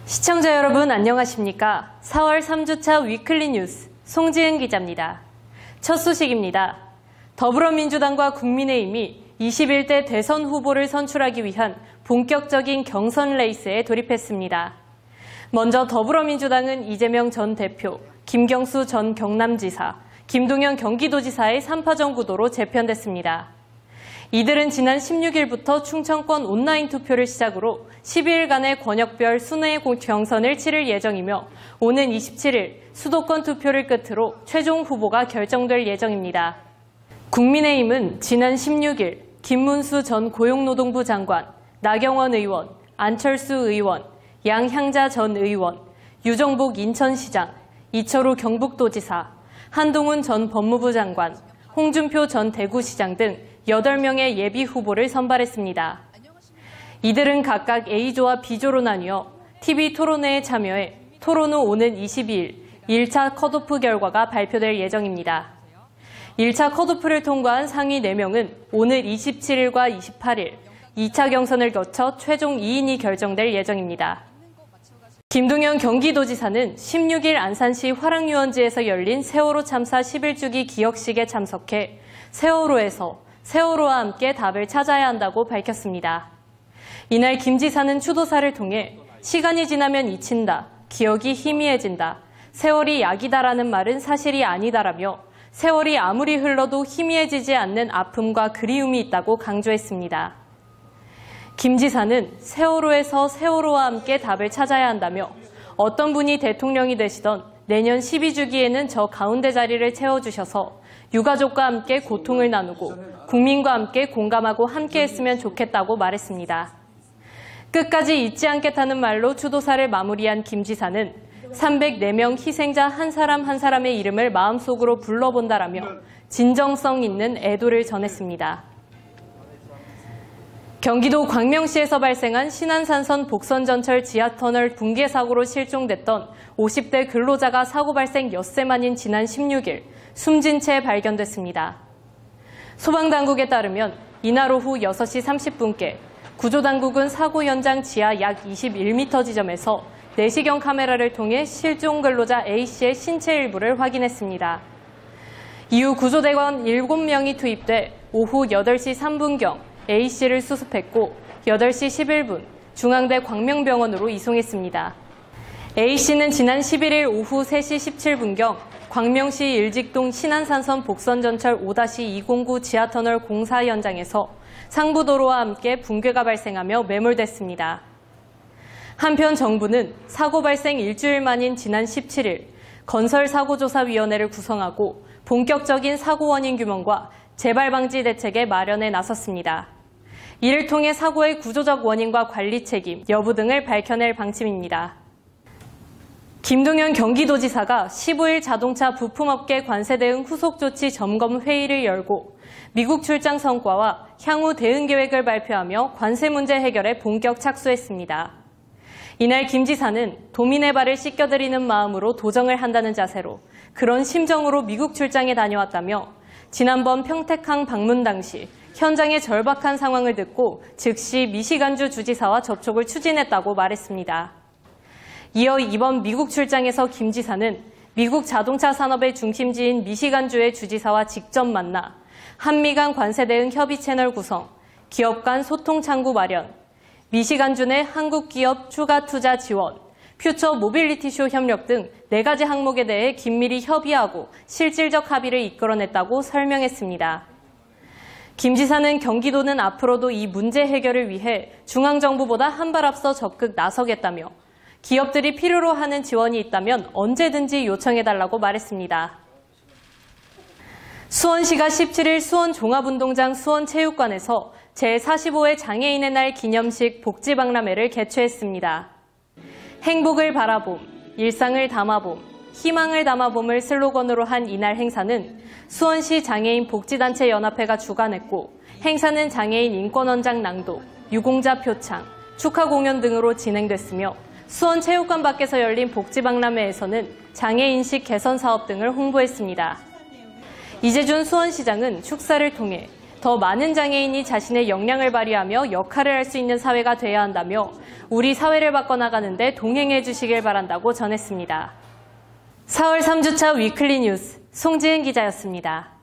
시청자 여러분 안녕하십니까? 4월 3주차 위클리 뉴스 송지은 기자입니다. 첫 소식입니다. 더불어민주당과 국민의힘이 21대 대선 후보를 선출하기 위한 본격적인 경선 레이스에 돌입했습니다. 먼저 더불어민주당은 이재명 전 대표, 김경수 전 경남지사, 김동연 경기도지사의 3파전 구도로 재편됐습니다. 이들은 지난 16일부터 충청권 온라인 투표를 시작으로 12일간의 권역별 순회 경선을 치를 예정이며 오는 27일 수도권 투표를 끝으로 최종 후보가 결정될 예정입니다. 국민의힘은 지난 16일 김문수 전 고용노동부 장관, 나경원 의원, 안철수 의원, 양향자 전 의원, 유정복 인천시장, 이철우 경북도지사, 한동훈 전 법무부 장관, 홍준표 전 대구시장 등 8명의 예비 후보를 선발했습니다. 이들은 각각 A조와 B조로 나뉘어 TV 토론회에 참여해 토론 후 오는 22일 1차 컷오프 결과가 발표될 예정입니다. 1차 컷오프를 통과한 상위 4명은 오늘 27일과 28일 2차 경선을 거쳐 최종 2인이 결정될 예정입니다. 김동연 경기도지사는 16일 안산시 화랑유원지에서 열린 세월호 참사 11주기 기억식에 참석해 세월호에서 세월호와 함께 답을 찾아야 한다고 밝혔습니다. 이날 김 지사는 추도사를 통해 시간이 지나면 잊힌다, 기억이 희미해진다, 세월이 약이다라는 말은 사실이 아니다라며 세월이 아무리 흘러도 희미해지지 않는 아픔과 그리움이 있다고 강조했습니다. 김 지사는 세월호에서 세월호와 함께 답을 찾아야 한다며 어떤 분이 대통령이 되시던 내년 12주기에는 저 가운데 자리를 채워주셔서 유가족과 함께 고통을 나누고 국민과 함께 공감하고 함께 했으면 좋겠다고 말했습니다. 끝까지 잊지 않겠다는 말로 추도사를 마무리한 김 지사는 304명 희생자 한 사람 한 사람의 이름을 마음속으로 불러본다라며 진정성 있는 애도를 전했습니다. 경기도 광명시에서 발생한 신안산선 복선전철 지하터널 붕괴 사고로 실종됐던 50대 근로자가 사고 발생 엿새 만인 지난 16일 숨진 채 발견됐습니다. 소방당국에 따르면 이날 오후 6시 30분께 구조당국은 사고 현장 지하 약 21m 지점에서 내시경 카메라를 통해 실종 근로자 A씨의 신체 일부를 확인했습니다. 이후 구조대원 7명이 투입돼 오후 8시 3분경 A씨를 수습했고 8시 11분 중앙대 광명병원으로 이송했습니다. A씨는 지난 11일 오후 3시 17분경 광명시 일직동 신안산선 복선전철 5-209 지하터널 공사 현장에서 상부도로와 함께 붕괴가 발생하며 매몰됐습니다. 한편 정부는 사고 발생 일주일 만인 지난 17일 건설사고조사위원회를 구성하고 본격적인 사고 원인 규명과 재발 방지 대책의 마련에 나섰습니다. 이를 통해 사고의 구조적 원인과 관리 책임 여부 등을 밝혀낼 방침입니다. 김동연 경기도지사가 15일 자동차 부품업계 관세 대응 후속 조치 점검 회의를 열고 미국 출장 성과와 향후 대응 계획을 발표하며 관세 문제 해결에 본격 착수했습니다. 이날 김 지사는 도민의 발을 씻겨드리는 마음으로 도정을 한다는 자세로 그런 심정으로 미국 출장에 다녀왔다며 지난번 평택항 방문 당시 현장의 절박한 상황을 듣고 즉시 미시간주 주지사와 접촉을 추진했다고 말했습니다. 이어 이번 미국 출장에서 김 지사는 미국 자동차 산업의 중심지인 미시간주의 주지사와 직접 만나 한미 간 관세 대응 협의 채널 구성, 기업 간 소통 창구 마련, 미시간주 내 한국 기업 추가 투자 지원, 퓨처 모빌리티쇼 협력 등 4가지 항목에 대해 긴밀히 협의하고 실질적 합의를 이끌어냈다고 설명했습니다. 김 지사는 경기도는 앞으로도 이 문제 해결을 위해 중앙정부보다 한 발 앞서 적극 나서겠다며 기업들이 필요로 하는 지원이 있다면 언제든지 요청해달라고 말했습니다. 수원시가 17일 수원종합운동장 수원체육관에서 제45회 장애인의 날 기념식 복지박람회를 개최했습니다. 행복을 바라봄, 일상을 담아봄, 희망을 담아봄을 슬로건으로 한 이날 행사는 수원시 장애인 복지단체 연합회가 주관했고 행사는 장애인 인권원장 낭독, 유공자 표창, 축하 공연 등으로 진행됐으며 수원체육관 밖에서 열린 복지박람회에서는 장애인식 개선 사업 등을 홍보했습니다. 이재준 수원시장은 축사를 통해 더 많은 장애인이 자신의 역량을 발휘하며 역할을 할 수 있는 사회가 돼야 한다며 우리 사회를 바꿔나가는데 동행해 주시길 바란다고 전했습니다. 4월 3주차 위클리 뉴스 송지은 기자였습니다.